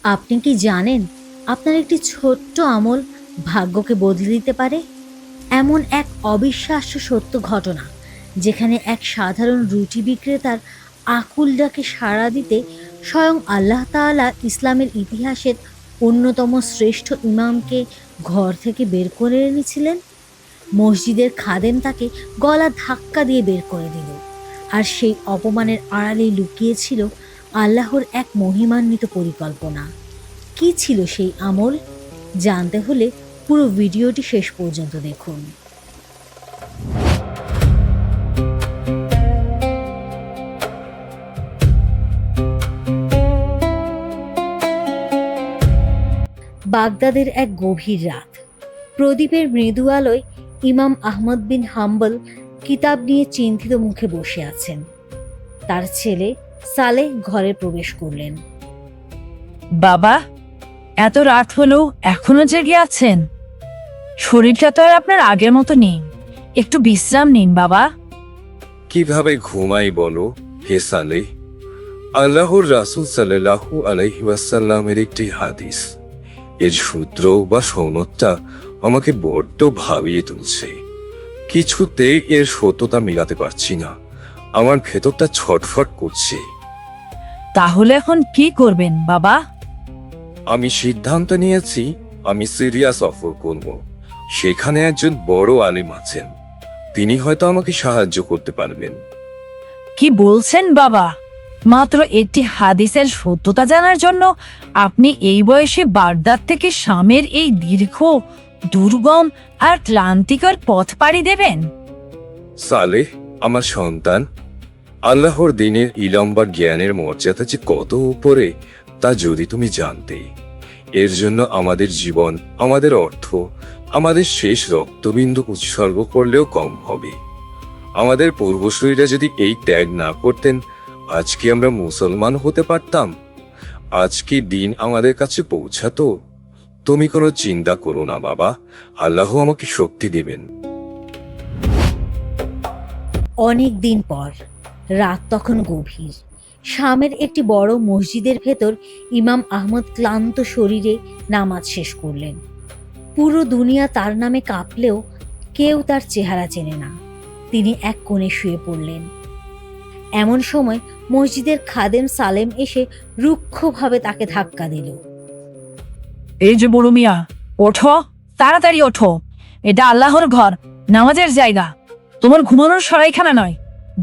আপনি কি জানেন আপনার একটি ছোট্ট আমল ভাগ্যকে বদলে দিতে পারে? এমন এক অবিশ্বাস্য সত্য ঘটনা, যেখানে এক সাধারণ রুটি বিক্রেতার আকুল ডাকে সাড়া দিতে স্বয়ং আল্লাহ তাআলা ইসলামের ইতিহাসের অন্যতম শ্রেষ্ঠ ইমামকে ঘর থেকে বের করে এনেছিলেন। মসজিদের খাদেম তাকে গলা ধাক্কা দিয়ে বের করে দিল, আর সেই অপমানের আড়ালেই লুকিয়েছিল আল্লাহর এক মহিমান্বিত পরিকল্পনা। কি ছিল সেই আমল? জানতে হলে পুরো ভিডিওটি শেষ পর্যন্ত দেখুন। বাগদাদের এক গভীর রাত। প্রদীপের মৃদু আলোয় ইমাম আহমদ বিন হাম্বল কিতাব নিয়ে চিন্তিত মুখে বসে আছেন। তার ছেলে সালেহ ঘরে প্রবেশ করলেন। বাবা, এত রাত হলেও এখনো জেগে আছেন? শরীরটা তো আর আপনার আগের মতো নেই, একটু বিশ্রাম নিন বাবা। কিভাবে ঘুমাই বলো হে সালেহ? আল্লাহর রাসূল সাল্লাল্লাহু আলাইহি ওয়াসাল্লামের একটি হাদিস, এর সূত্র বা সনদটা আমাকে বড্ড ভাবিয়ে তুলছে। কিছুতেই এর সত্যতা মিলাতে পারছি না, আমার ভেতরটা ছটফট করছে। তাহলে এখন কি করবেন বাবা? আমি সিদ্ধান্ত নিয়েছি, আমি সিরিয়া সফর করব। সেখানে একজন বড় আলেম আছেন, তিনি হয়তো আমাকে সাহায্য করতে পারবেন। কি বলছেন বাবা? মাত্র একটি হাদিসের সত্যতা জানার জন্য আপনি এই বয়সে বাগদাদ থেকে শামের এই দীর্ঘ, দুর্গম আর ক্লান্তিকর পথ পাড়ি দেবেন? সালেহ, আমার সন্তান, আল্লাহর দিনের ইলম বা জ্ঞানের মর্যাদা যে কত উপরে তা যদি তুমি জানতে। এর জন্য আমাদের জীবন, আমাদের অর্থ, আমাদের শেষ রক্তবিন্দু উৎসর্গ করলেও কম হবে। আমাদের পূর্বসূরীরা যদি এই ত্যাগ না করতেন, আজকে আমরা মুসলমান হতে পারতাম? আজকে দিন আমাদের কাছে পৌঁছাতো? তুমি কোনো চিন্তা করো না বাবা, আল্লাহ আমাকে শক্তি দিবেন। অনেক দিন পর, রাত তখন গভীর। শামের একটি বড় মসজিদের ভেতর ইমাম আহমদ ক্লান্ত শরীরে নামাজ শেষ করলেন। পুরো দুনিয়া তার নামে কাঁপলেও কেউ তার চেহারা চেনে না। তিনি এক কোণে শুয়ে পড়লেন। এমন সময় মসজিদের খাদেম সালেম এসে রুক্ষভাবে তাকে ধাক্কা দিল। এই যে বড় মিয়া, ওঠো, তাড়াতাড়ি ওঠো। এটা আল্লাহর ঘর, নামাজের জায়গা। তোমার ঘুমানোর সরাইখানা নয়।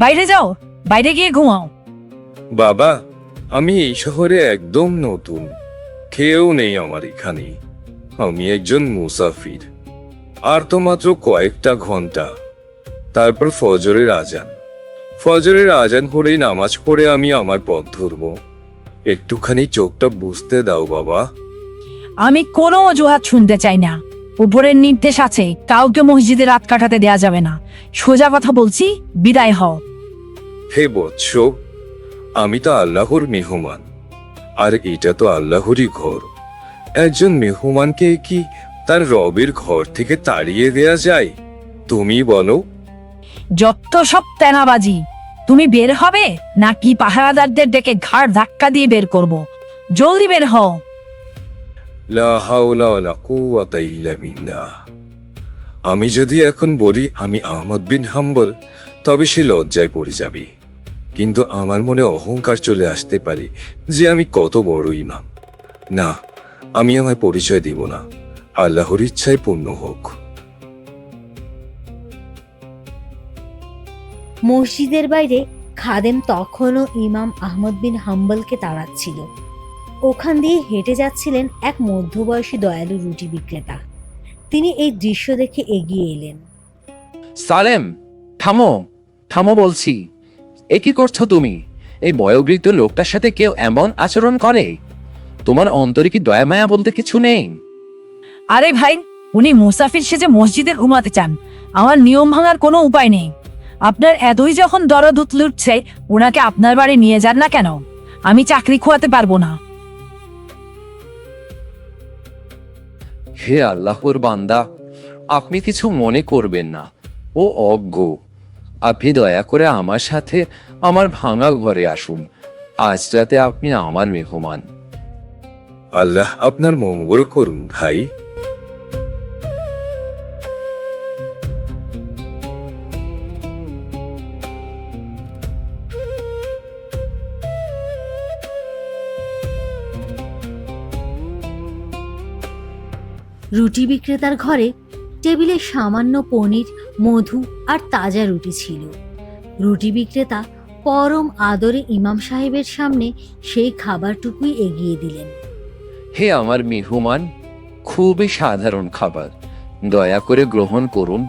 বাইরে যাও, বাইরে গিয়ে ঘুমাও। বাবা, আমি এই শহরে একদম নতুন, কেউ নেই আমার এখানে। আমি একজন মুসাফির। আর তো মাত্র কয়েকটা ঘন্টা, তারপর ফজরের আজান। ফজরের আজান হলেই নামাজ পড়ে আমি আমার পথ ধরব। একটুখানি চোখটা বুঝতে দাও বাবা। আমি কোনো অজুহাত শুনতে চাই না। উপরের নির্দেশ আছে, কাউকে মসজিদে রাত কাটাতে দেয়া যাবে না। সোজা কথা বলছি, বিদায় হও। হে বৎস, আমি তো আল্লাহর মেহমান, আর এটা তো আল্লাহরই ঘর। একজন মেহমানকে কি তার রবের ঘর থেকে তাড়িয়ে দেয়া যায়? তুমি বলো। যত সব তেনাবাজি। তুমি বের হবে নাকি পাহারাদারদের ডেকে ঘাড় ধাক্কা দিয়ে বের করব? জলদি বের হও। লা হাওলা ওয়ালা কুওয়াতা ইল্লা বিল্লাহ। আমি যদি এখন বলি আমি আহমদ বিন হাম্বল, তবে সে লজ্জায় পড়ে যাবে। কিন্তু আমার মনে অহংকার চলে আসতে পারে যে আমি কত বড় ইমাম। না, আমি আমার পরিচয় দিব না। আল্লাহর ইচ্ছায় পূর্ণ হোক। মসজিদের বাইরে খাদেম তখনও ইমাম আহমদ বিন হাম্বলকে তাড়াচ্ছিল। ওখান দিয়ে হেঁটে যাচ্ছিলেন এক মধ্যবয়সী দয়ালু রুটি বিক্রেতা। তিনি এই দৃশ্য দেখে এগিয়ে এলেন। সালেম, থামো, থামো বলছি। এ কি করছো তুমি? এই বয়োবৃদ্ধ লোকটার সাথে কেউ এমন আচরণ করে? তোমার অন্তরে কি দয়া মায়া বলতে কিছু নেই? আরে ভাই, উনি মুসাফির সেজে মসজিদে ঘুমাতে চান। আমার নিয়ম ভাঙার কোনো উপায় নেই। আপনার এতই যখন দরদ উঠছে, ওনাকে আপনার বাড়ি নিয়ে যান না কেন? আমি চাকরি খোয়াতে পারবো না। হে আল্লাহর বান্দা, আপনি কিছু মনে করবেন না। ও অজ্ঞ। আপনি দয়া করে আমার সাথে আমার ভাঙা ঘরে আসুন। আজ রাতে আপনি আমার মেহমান। আল্লাহ আপনার মঙ্গল করুন ভাই। রুটি বিক্রেতার ঘরে টেবিলে সামান্য পনির, মধু আর তাজা রুটি ছিল। রুটি বিক্রেতা পরম আদরে ইমাম সাহেবের সামনে সেই খাবারটুকুই এগিয়ে দিলেন। হে আমার মেহমান, খুবই সাধারণ খাবার, দয়া করে গ্রহণ করুন।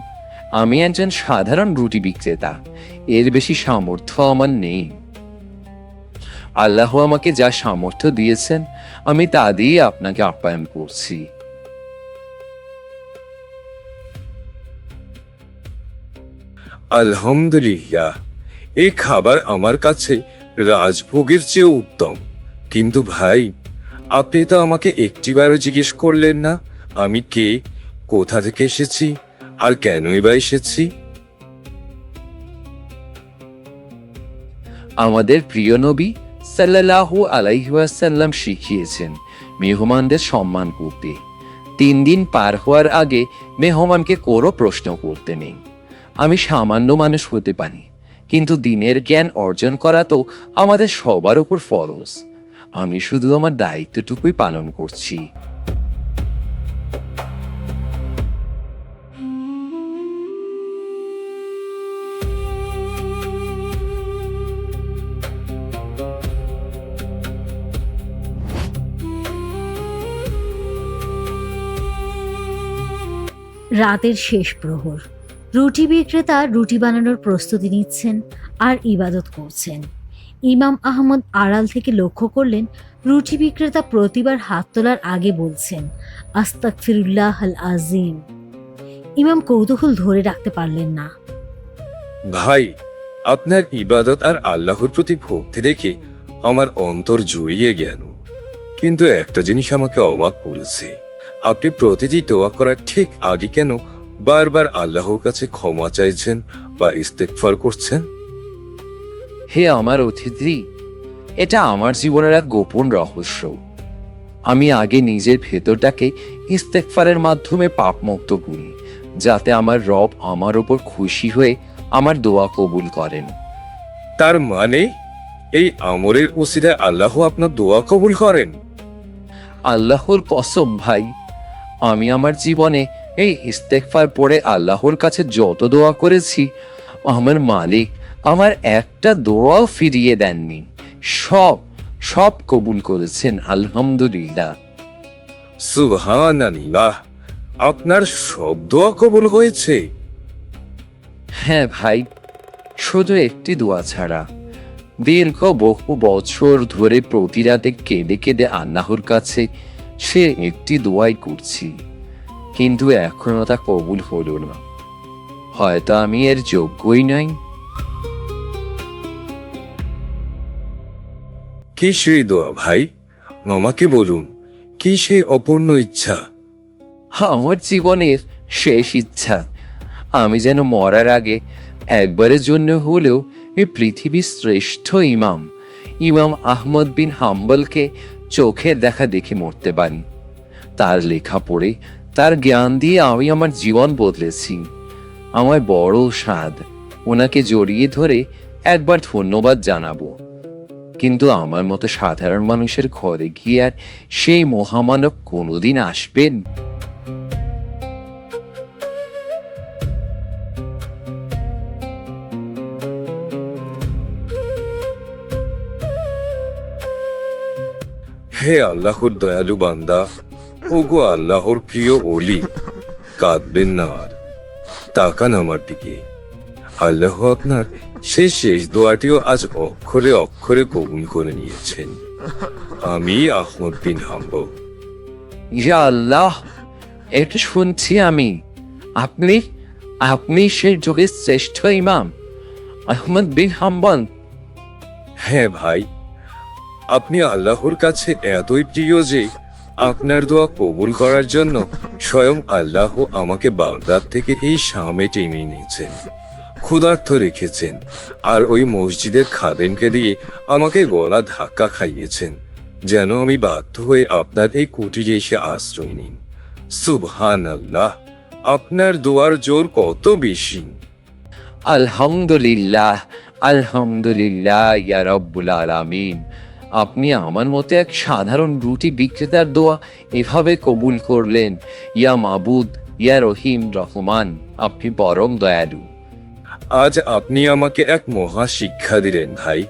আমি একজন সাধারণ রুটি বিক্রেতা, এর বেশি সামর্থ্য আমার নেই। আল্লাহ আমাকে যা সামর্থ্য দিয়েছেন আমি তা দিয়ে আপনাকে আপ্যায়ন করছি। আলহামদুলিল্লাহ, এই খাবার আমার কাছে রাজভোগের চেয়ে উত্তম। কিন্তু ভাই, আপনি তো আমাকে একটিবারও জিজ্ঞেস করলেন না আমি কে, কোথা থেকে এসেছি, আর কেনই বা এসেছি। আমাদের প্রিয় নবী সাল্লাল্লাহু আলাইহি ওয়াসাল্লাম শিখিয়েছেন মেহমানদের সম্মান করতে। 3 দিন পার হওয়ার আগে মেহমানকে কোনো প্রশ্ন করতে নেই। আমি সামান্য মানুষ হতে পারি, কিন্তু দিনের জ্ঞান অর্জন করা তো আমাদের সবার উপর ফরজ। আমি শুধু আমার দায়িত্বটুকুই পালন করছি। রাতের শেষ প্রহর। রুটি বিক্রেতা রুটি বানানোর প্রস্তুতি নিচ্ছেন আর ইবাদত করছেন। ইমাম আহমদ আড়াল থেকে লক্ষ্য করলেন রুটি বিক্রেতা প্রতিবার হাত তোলার আগে বলছেন, আস্তাগফিরুল্লাহ আল আজিম। ইমাম কৌতূহল ধরে রাখতে পারলেন না। ভাই, আপনার ইবাদত আর আল্লাহর প্রতি ভক্তি দেখে আমার অন্তর জুড়িয়ে গেল। কিন্তু একটা জিনিস আমাকে অবাক করেছে, আপনি প্রতিটি দোয়া করার ঠিক আগে কেন বারবার আল্লাহর কাছে ক্ষমা চাইছেন বা ইস্তেগফার করছেন? হে আমার অতিথি, এটা আমার জীবনের এক গোপন রহস্য। আমি আগে নিজের ভেতরটাকে ইস্তেগফারের মাধ্যমে পাপমুক্ত করি, যাতে আমার রব আমার উপর খুশি হয়ে আমার দোয়া কবুল করেন। তার মানে এই আমলের ওসিলায় আল্লাহ আপনার দোয়া কবুল করেন? আল্লাহর কসম ভাই, আমি আমার জীবনে এই ইস্তেগফার পড়ে আল্লাহর কাছে যত দোয়া করেছি, আমার মালিক আমার একটা দোয়াও ফিরিয়ে দেননি। সব সব কবুল করেছেন, আলহামদুলিল্লাহ। সুবহানাল্লাহ, আপনার সব দোয়া কবুল হয়েছে? হ্যাঁ ভাই, শুধু একটি দোয়া ছাড়া। দীর্ঘ বহু বছর ধরে প্রতি রাতে কেঁদে কেঁদে আল্লাহর কাছে সে একটি দোয়াই করছি, কিন্তু এখনো তা কবুল হলো না। হয়তো আমি এর যোগ্যই নাই। কি সেই দোয়া ভাই? আমাকে বলুন, কি সেই অপূর্ণ ইচ্ছা? আমার জীবনের শেষ ইচ্ছা, আমি যেন মরার আগে একবারের জন্য হলেও এই পৃথিবীর শ্রেষ্ঠ ইমাম আহমদ বিন হাম্বলকে চোখের দেখা দেখে মরতে পারি। তার লেখা পড়ে, তার জ্ঞান দিয়ে আমি আমার জীবন বদলেছি। আমার বড় স্বাদ ওনাকে জড়িয়ে ধরে একবার ধন্যবাদ জানাবো, কিন্তু আমার মতো সাধারণ মানুষের ঘরে গিয়ে আর সেই মহামানব কোনোদিন আসবেন? হে আল্লাহর দয়ালু বান্দা, ওগো আল্লাহর প্রিয় ওলি, কাঁদবেন না আর, তাকান আমার দিকে। আল্লাহ আপনার সেই শেষ দোয়াটিও আজ অক্ষরে অক্ষরে কবুল করে নিয়েছেন। আমি আহমদ বিন হাম্বল। ইয়া আল্লাহ, এটা শুনছি আমি। আপনি আপনি সেই যুগের শ্রেষ্ঠ ইমাম আহমদ বিন হাম্বল। হ্যাঁ ভাই, আপনি আল্লাহর কাছে এতই প্রিয় যে আপনার দোয়া কবুল করার জন্য স্বয়ং আল্লাহ আমাকে বাগদাদ থেকে এই শামে টেনে নিয়েছেন, ক্ষুধার্ত রেখেছেন, আর ওই মসজিদের খাদেমকে দিয়ে আমাকে গলা ধাক্কা খাইয়েছেন, যেন আমি বাধ্য হয়ে আপনার এই কুটিরে এসে আশ্রয় নিন। সুবহানাল্লাহ, আপনার দোয়ার জোর কত বেশি। আলহামদুলিল্লাহ, আলহামদুলিল্লাহ ইয়া রব্বুল আলামিন। আপনি আমার মতো এক সাধারণ রুটি বিক্রেতার দোয়া এভাবে কবুল করলেন। ইয়া মাবুদ, ইয়া রহিম রহমান, আপনি পরম দয়ালু। আজ আপনি আমাকে এক মহা শিক্ষা দিলেন ভাই।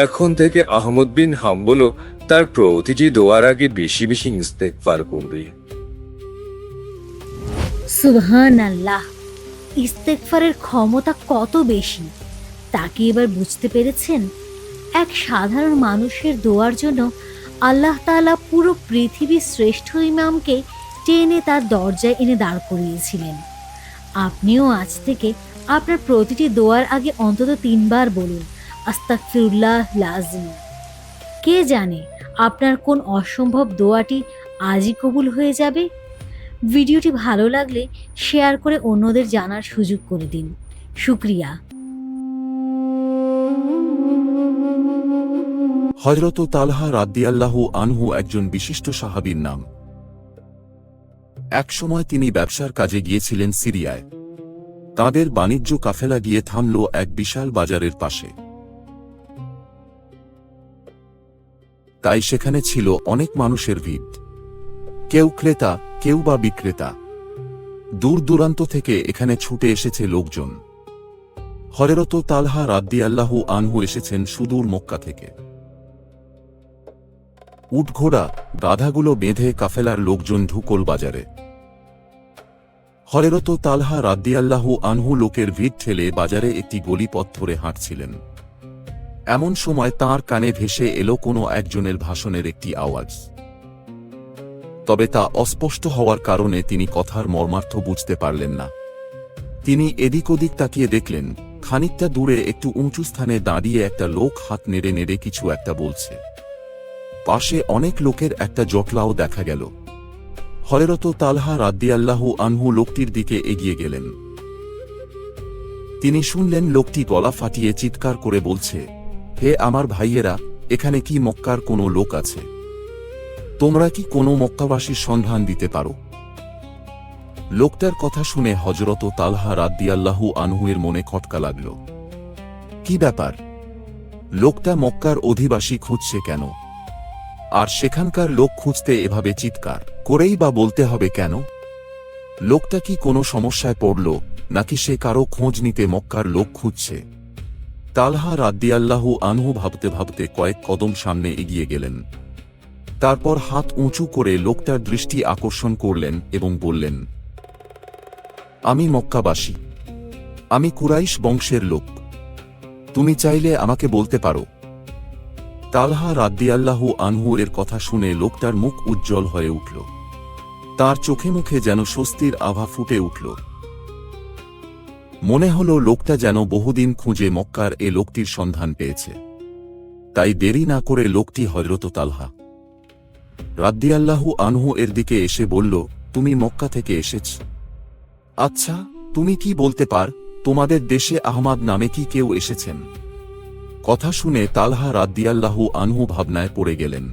এখন থেকে আহমদ বিন হাম্বলও তার প্রতিটি দোয়ার আগে বেশি বেশি ইস্তেগফার করবে। সুবহানাল্লাহ, ইস্তেগফারের ক্ষমতা কত বেশি তা কি এবার বুঝতে পেরেছেন? এক সাধারণ মানুষের দোয়ার জন্য আল্লাহ তাআলা পুরো পৃথিবীর শ্রেষ্ঠ ইমামকে টেনে তার দরজায় এনে দাঁড় করিয়েছিলেন। আপনিও আজ থেকে আপনার প্রতিটি দোয়ার আগে অন্তত 3 বার বলুন আস্তাগফিরুল্লাহ লাজিম। কে জানে আপনার কোন অসম্ভব দোয়াটি আজই কবুল হয়ে যাবে। ভিডিওটি ভালো লাগলে শেয়ার করে অন্যদের জানার সুযোগ করে দিন। শুকরিয়া। হযরত তালহা রাদিয়াল্লাহু আনহু একজন বিশিষ্ট সাহাবীর নাম। একসময় তিনি ব্যবসার কাজে গিয়েছিলেন সিরিয়ায়। তাদের বাণিজ্য কাফেলা গিয়ে থামল এক বিশাল বাজারের পাশে। তাই সেখানে ছিল অনেক মানুষের ভিড়, কেউ ক্রেতা, কেউ বা বিক্রেতা। দূর দূরান্ত থেকে এখানে ছুটে এসেছে লোকজন। হযরত তালহা রাদিয়াল্লাহু আনহু এসেছেন সুদূর মক্কা থেকে। উটঘোড়া, গাধাগুলো বেঁধে কাফেলার লোকজন ঢুকল বাজারে। হযরত তালহা রাদিয়াল্লাহু আনহু লোকের ভিড় ঠেলে বাজারে একটি গলিপথ ধরে হাঁটছিলেন। এমন সময় তাঁর কানে ভেসে এলো কোনো একজনের ভাষণের একটি আওয়াজ। তবে তা অস্পষ্ট হওয়ার কারণে তিনি কথার মর্মার্থ বুঝতে পারলেন না। তিনি এদিক ওদিক তাকিয়ে দেখলেন, খানিকটা দূরে একটু উঁচু স্থানে দাঁড়িয়ে একটা লোক হাত নেড়ে নেড়ে কিছু একটা বলছে। পাশে অনেক লোকের একটা জটলাও দেখা গেল। হযরত তালহা রাদিয়াল্লাহু আনহু লোকটির দিকে এগিয়ে গেলেন। তিনি শুনলেন লোকটি গলা ফাটিয়ে চিৎকার করে বলছে, হে আমার ভাইয়েরা, এখানে কি মক্কার কোনো লোক আছে? তোমরা কি কোনো মক্কাবাসীর সন্ধান দিতে পারো? লোকটার কথা শুনে হযরত তালহা রাদিয়াল্লাহু আনহু এর মনে খটকা লাগল। কি ব্যাপার? লোকটা মক্কার অধিবাসী খুঁজছে কেন? আর সেখানকার লোক খুঁজতে এভাবে চিৎকার করেই বা বলতে হবে কেন? লোকটা কি কোনো সমস্যায় পড়ল, নাকি সে কারো খোঁজ নিতে মক্কার লোক খুঁজছে? তালহা রাদিয়াল্লাহু আনহু ভাবতে ভাবতে কয়েক কদম সামনে এগিয়ে গেলেন। তারপর হাত উঁচু করে লোকটার দৃষ্টি আকর্ষণ করলেন এবং বললেন, আমি মক্কাবাসী, আমি কুরাইশ বংশের লোক। তুমি চাইলে আমাকে বলতে পারো। তালহা রাদিয়াল্লাহু আনহু এর কথা শুনে লোকটার মুখ উজ্জ্বল হয়ে উঠল। তার চোখে মুখে যেন স্বস্তির আভা ফুটে উঠল। মনে হল লোকটা যেন বহুদিন খুঁজে মক্কার এ লোকটির সন্ধান পেয়েছে। তাই দেরি না করে লোকটি হযরত তালহা রাদিয়াল্লাহু আনহু এর দিকে এসে বলল, তুমি মক্কা থেকে এসেছ? আচ্ছা, তুমি কি বলতে পার, তোমাদের দেশে আহমদ নামে কি কেউ এসেছেন? কথা শুনে তালহা রাদিয়াল্লাহু আনহু ভাবনায় পড়ে গেলেন।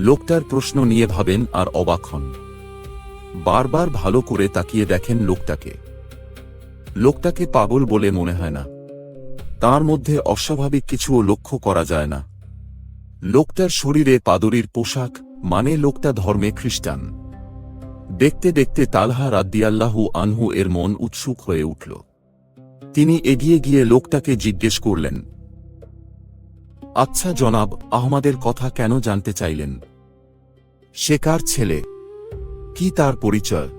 লোকটার প্রশ্ন নিয়ে ভাবেন আর অবাক হন। বারবার ভালো করে তাকিয়ে দেখেন লোকটাকে। লোকটাকে পাগল বলে মনে হয় না। তার মধ্যে অস্বাভাবিক কিছুও লক্ষ্য করা যায় না। লোকটার শরীরে পাদরীর পোশাক, মানে লোকটা ধর্মে খ্রিস্টান। দেখতে দেখতে তালহা রাদিয়াল্লাহু আনহু এর মন উৎসুক হয়ে উঠল। তিনি এগিয়ে গিয়ে লোকটাকে জিজ্ঞেস করলেন, আচ্ছা জনাব, আহমদের কথা কেন জানতে চাইলেন? সে কার ছেলে? কি তার পরিচয়?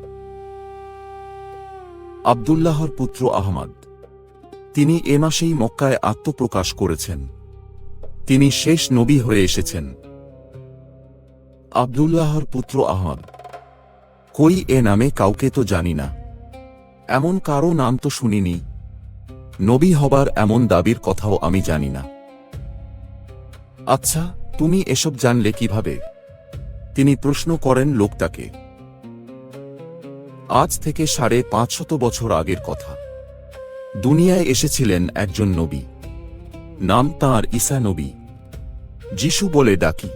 আব্দুল্লাহর পুত্র আহমদ। তিনি এ মাসেই মক্কায় আত্মপ্রকাশ করেছেন। তিনি শেষ নবী হয়ে এসেছেন। আব্দুল্লাহর পুত্র আহমদ? কই, এ নামে কাউকে তো জানি না। এমন কারো নাম তো শুনিনি। নবী হবার এমন দাবির কথাও আমি জানি না। আচ্ছা, তুমি এসব জানলে কিভাবে? তিনি প্রশ্ন করেন লোকটাকে। আজ থেকে ৫৫০ বছর আগের কথা। দুনিয়ায় এসেছিলেন একজন নবী। নাম তাঁর ঈসা নবী। যিশু বলে ডাকি।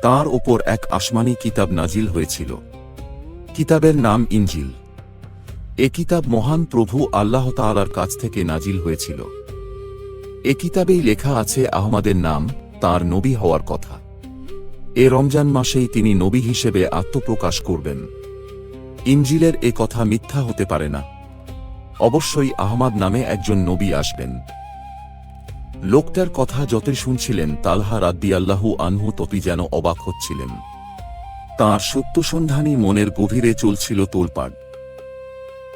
তার ওপর এক আসমানি কিতাব নাজিল হয়েছিল। কিতাবের নাম ইনজিল। এ কিতাব মহান প্রভু আল্লাহ তাআলার কাছ থেকে নাজিল হয়েছিল। এ কিতাবেই লেখা আছে আহমদের নাম, তার নবী হওয়ার কথা। এ রমজান মাসেই তিনি নবী হিসেবে আত্মপ্রকাশ করবেন। ইনজিলের এ কথা মিথ্যা হতে পারে না। অবশ্যই আহমদ নামে একজন নবী আসবেন। লোকটার কথা যতই শুনছিলেন তালহা রাদিয়াল্লাহু আনহু ততই যেন অবাক হচ্ছিলেন। তাঁর সত্যসন্ধানী মনের গভীরে চলছিল তোলপাড়।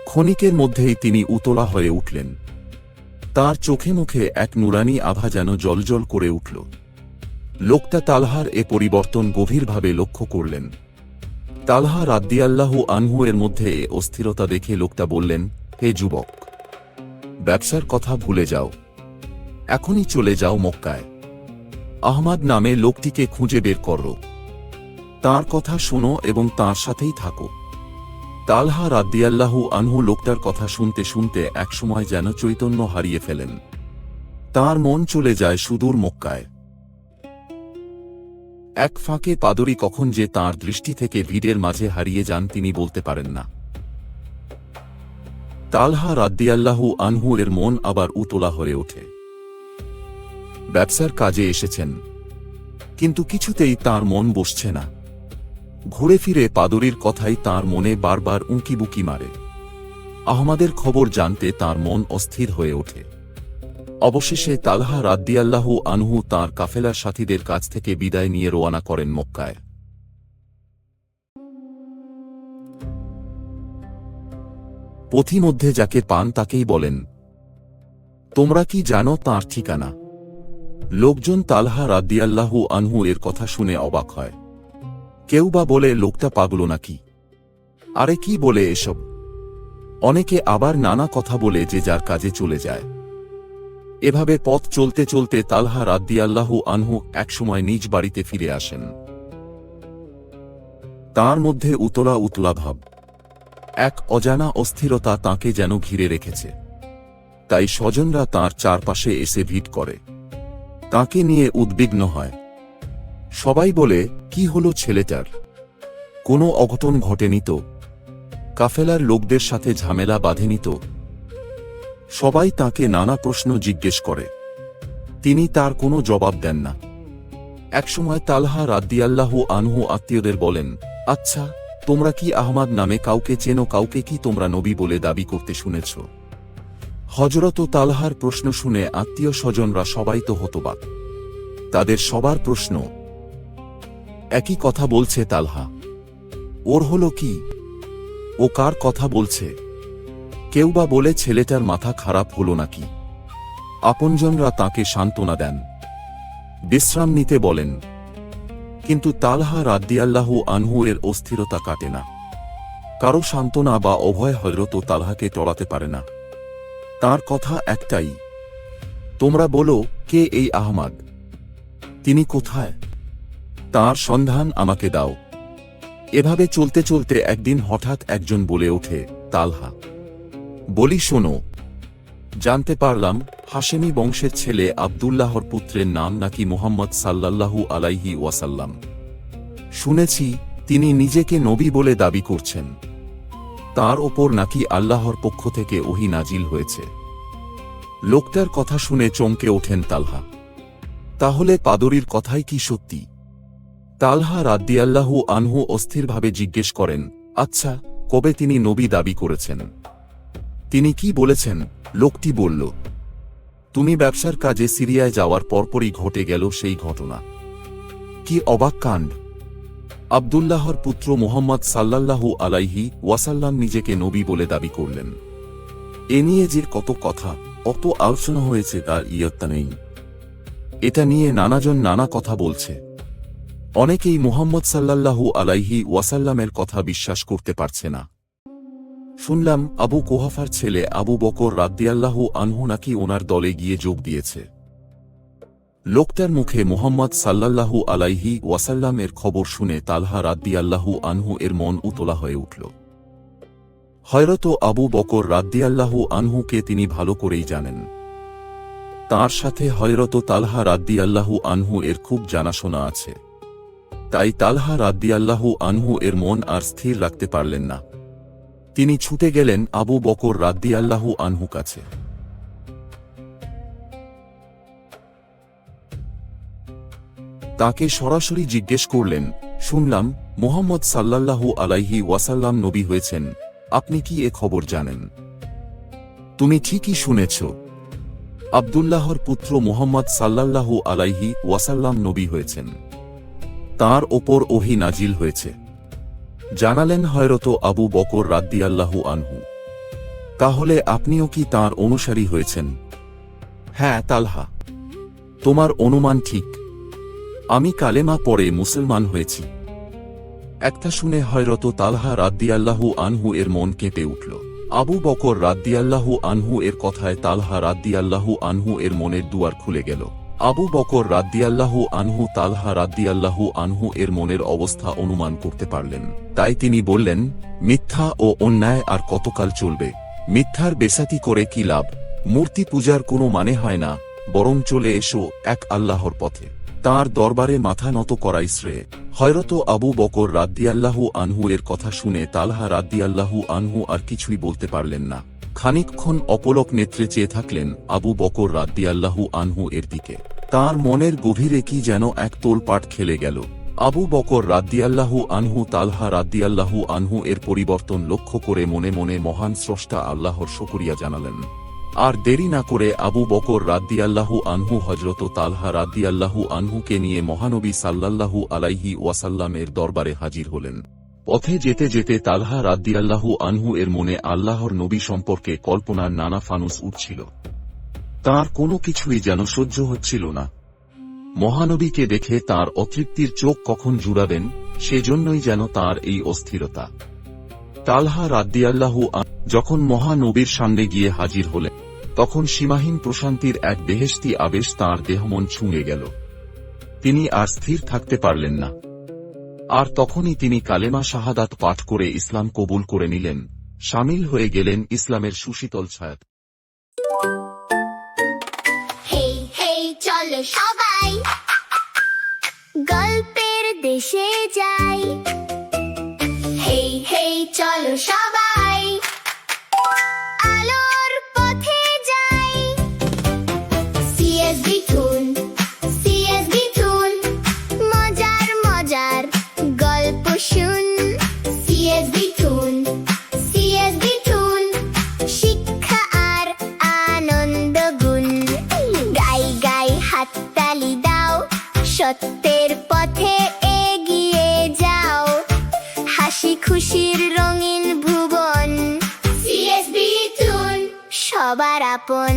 ক্ষণিকের মধ্যেই তিনি উতলা হয়ে উঠলেন। তার চোখে মুখে এক নুরানি আভা যেন জ্বলজ্বল করে উঠল। লোকটা তালহার এ পরিবর্তন গভীরভাবে লক্ষ্য করলেন। তালহা রাদিয়াল্লাহু আনহু এর মধ্যে এ অস্থিরতা দেখে লোকটা বললেন, হে যুবক, ব্যবসার কথা ভুলে যাও, এখনই চলে যাও মক্কায়। আহমদ নামে লোকটিকে খুঁজে বের করো, তার কথা শোনো এবং তার সাথেই থাকো। তালহা রাদিয়াল্লাহু আনহু লোকটার কথা শুনতে শুনতে একসময় যেন চৈতন্য হারিয়ে ফেলেন। তার মন চলে যায় সুদূর মক্কায়। এক ফাঁকে পাদরী কখন যে তার দৃষ্টি থেকে ভিড়ের মাঝে হারিয়ে যান তিনি বলতে পারেন না। তালহা রাদিয়াল্লাহু আনহু এর মন আবার উতলা হয়ে ওঠে। ব্যবসার কাজে এসেছেন, কিন্তু কিছুতেই তার মন বসছে না। ঘুরে ফিরে পাদরীর কথাই তার মনে বারবার উঁকি বুকি মারে। আহমদের খবর জানতে তার মন অস্থির হয়ে ওঠে। অবশেষে তালহা রাদিয়াল্লাহু আনহু তাঁর কাফেলার সাথীদের কাছ থেকে বিদায় নিয়ে রওনা করেন মক্কায়। পথিমধ্যে যাকে পান তাকেই বলেন, তোমরা কি জানো তাঁর ঠিকানা? লোকজন তালহা রাদিয়াল্লাহু আনহু এর কথা শুনে অবাক হয়। কেউ বা বলে লোকটা পাগল নাকি, আরে কি বলে এসব। অনেকে আবার নানা কথা বলে যে যার কাজে চলে যায়। এভাবে পথ চলতে চলতে তালহা রাদিয়াল্লাহু আনহু একসময় নিজ বাড়িতে ফিরে আসেন। তার মধ্যে উতলা উতলা ভাব, এক অজানা অস্থিরতা তাঁকে যেন ঘিরে রেখেছে। তাই স্বজনরা তাঁর চারপাশে এসে ভিড় করে, তাঁকে নিয়ে উদ্বিগ্ন হয়। সবাই বলে, কি হলো ছেলেটার? কোনো অঘটন ঘটেনি তো? কাফেলার লোকদের সাথে ঝামেলা বাঁধেনি তো? সবাই তাঁকে নানা প্রশ্ন জিজ্ঞেস করে, তিনি তার কোনো জবাব দেন না। একসময় তালহা রাদিয়াল্লাহু আনহু আত্মীয়দের বলেন, আচ্ছা, তোমরা কি আহমদ নামে কাউকে চেনো? কাউকে কি তোমরা নবী বলে দাবি করতে শুনেছ? হযরত তালহার প্রশ্ন শুনে আত্মীয় স্বজনরা সবাই তো হতবাক। তাদের সবার প্রশ্ন, একই কথা বলছে তালহা, ওর হলো কি? ও কার কথা বলছে? কেউ বা বলে ছেলেটার মাথা খারাপ হলো নাকি? আপনজনরা তাকে সান্ত্বনা দেন, বিশ্রাম নিতে বলেন। কিন্তু তালহা রাদিয়াল্লাহু আনহু এর অস্থিরতা কাটে না। কারো সান্ত্বনা বা অভয় হযরত তালহাকে টলাতে পারে না। তার কথা একটাই, তোমরা বলো, কে এই আহমদ? তিনি কোথায়? তার সন্ধান আমাকে দাও। এভাবে চলতে চলতে একদিন হঠাৎ একজন বলে ওঠে, তালহা, বলি শোনো, জানতে পারলাম হাশেমি বংশের ছেলে আব্দুল্লাহর পুত্রের নাম নাকি মুহাম্মদ সাল্লাল্লাহু আলাইহি ওয়াসাল্লাম। শুনেছি তিনি নিজেকে নবী বলে দাবি করছেন। তার ওপর নাকি আল্লাহর পক্ষ থেকে ওহী নাজিল হয়েছে। লোকটার কথা শুনে চমকে ওঠেন তালহা। তাহলে পাদরীর কথাই কি সত্যি? তালহা রাদিয়াল্লাহু আনহু অস্থিরভাবে জিজ্ঞেস করেন, আচ্ছা, কবে তিনি নবী দাবি করেছেন? তিনি কি বলেছেন? লোকটি বলল, তুমি ব্যবসার কাজে সিরিয়ায় যাওয়ার পরপরই ঘটে গেল সেই ঘটনা। কি অবাক কাণ্ড! আব্দুল্লাহর পুত্র মুহাম্মদ সাল্লাল্লাহু আলাইহি ওয়াসাল্লাম নিজেকে নবী বলে দাবি করলেন। এ নিয়ে যে কত কথা, কত আলোচনা হয়েছে তার ইয়ত্তা নেই। এটা নিয়ে নানাজন নানা কথা বলছে। অনেকেই মুহাম্মদ সাল্লাল্লাহু আলাইহি ওয়াসাল্লামের কথা বিশ্বাস করতে পারছে না। শুনলাম আবু কুহাফার ছেলে আবু বকর রাদিয়াল্লাহু আনহু নাকি ওনার দলে গিয়ে যোগ দিয়েছে। লোকটার মুখে মুহাম্মদ সাল্লাল্লাহু আলাইহি ওয়াসাল্লামের খবর শুনে তালহা রাদিয়াল্লাহু আনহু এর মন উতলা হয়ে উঠল। হযরত আবু বকর রাদিয়াল্লাহু আনহুকে তিনি ভালো করেই জানেন। তার সাথে হযরত তালহা রাদিয়াল্লাহু আনহু এর খুব জানাশোনা আছে। তাই তালহা রাদ্দিয়াল্লাহু আনহু এর মন আর স্থির রাখতে পারলেন না। তিনি ছুটে গেলেন আবু বকর রাদ্দিয়াল্লাহু আনহু কাছে। তাকে সরাসরি জিজ্ঞেস করলেন, শুনলাম মুহাম্মদ সাল্লাল্লাহু আলাইহি ওয়াসাল্লাম নবী হয়েছেন, আপনি কি এ খবর জানেন? তুমি ঠিকই শুনেছ, আব্দুল্লাহর পুত্র মুহাম্মদ সাল্লাল্লাহু আলাইহি ওয়াসাল্লাম নবী হয়েছেন। তার ওপর ওহী নাজিল হয়েছে, জানালেন হযরত আবু বকর রাদ্দিয়াল্লাহু আনহু। তাহলে আপনিও কি তার অনুসারী হয়েছেন? হ্যাঁ তালহা, তোমার অনুমান ঠিক, আমি কালেমা পড়ে মুসলমান হয়েছি। একটা শুনে হযরত তালহা রাদ্দিয়াল্লাহু আনহু এর মন কেঁপে উঠল। আবু বকর রাদ্দিয়াল্লাহু আনহু এর কথায় তালহা রাদ্দিয়াল্লাহু আনহু এর মনের দুয়ার খুলে গেল। আবু বকর রাদ্দিয়াল্লাহু আনহু তালহা রাদ্দিয়াল্লাহু আনহু এর মনের অবস্থা অনুমান করতে পারলেন। তাই তিনি বললেন, মিথ্যা ও অন্যায় আর কতকাল চলবে? মিথ্যার বেসাতি করে কি লাভ? মূর্তি পূজার কোনো মানে হয় না, বরং চলে এসো এক আল্লাহর পথে, তাঁর দরবারে মাথা নত করাই শ্রেয়। হযরত আবু বকর রাদ্দিয়াল্লাহু আনহু এর কথা শুনে তালহা রাদ্দিয়াল্লাহু আনহু আর কিছুই বলতে পারলেন না। খানিকক্ষণ অপলক নেত্রে চেয়ে থাকলেন আবু বকর রাদ্দিয়াল্লাহু আনহু এর দিকে। তার মনের গভীরে কি যেন এক তোলপাট খেলে গেল। আবু বকর রাদ্দিয়াল্লাহু আনহু তালহা রাদ্দিয়াল্লাহু আনহু এর পরিবর্তন লক্ষ্য করে মনে মনে মহান স্রষ্টা আল্লাহর শুকরিয়া জানালেন। আর দেরি না করে আবু বকর রাদ্দিয়াল্লাহু আনহু হযরত তালহা রাদ্দিয়াল্লাহু আনহুকে নিয়ে মহানবী সাল্লাল্লাহু আলাইহি ওয়াসাল্লামের দরবারে হাজির হলেন। পথে যেতে যেতে তালহা রাদ্দিয়াল্লাহু আনহু এর মনে আল্লাহর নবী সম্পর্কে কল্পনার নানা ফানুস উঠছিল। তার কোনো কিছুই যেন সহ্য হচ্ছিল না। মহানবীকে দেখে তার অতৃপ্তির চোখ কখন জুড়াবেন, সেজন্যই যেন তার এই অস্থিরতা। তালহা রাদ্দিয়াল্লাহু আনহু যখন মহানবীর সামনে গিয়ে হাজির হলেন, তখন সীমাহীন প্রশান্তির এক বেহেশতি আবেশ তাঁর দেহমন ছুঁয়ে গেল। তিনি আর স্থির থাকতে পারলেন না। আর তখনই তিনি কালেমা শাহাদাত পাঠ করে ইসলাম কবুল করে নিলেন, শামিল হয়ে গেলেন ইসলামের সুশীতল ছায়াত। হেই হেই চলো সবাই গল্পের দেশে যাই। হেই হেই চলো সবাই আলোর পথে যাই। সিএসবি টুন মজার মজার গল্প শুন। সিএসবি টুন শিক্ষা আর আনন্দ গুণ। গাই গাই হাততালি দাও, সত্যের পথে এগিয়ে যাও। হাসি খুশির রঙিন ভুবন, সিএসবি টুন সবার আপন।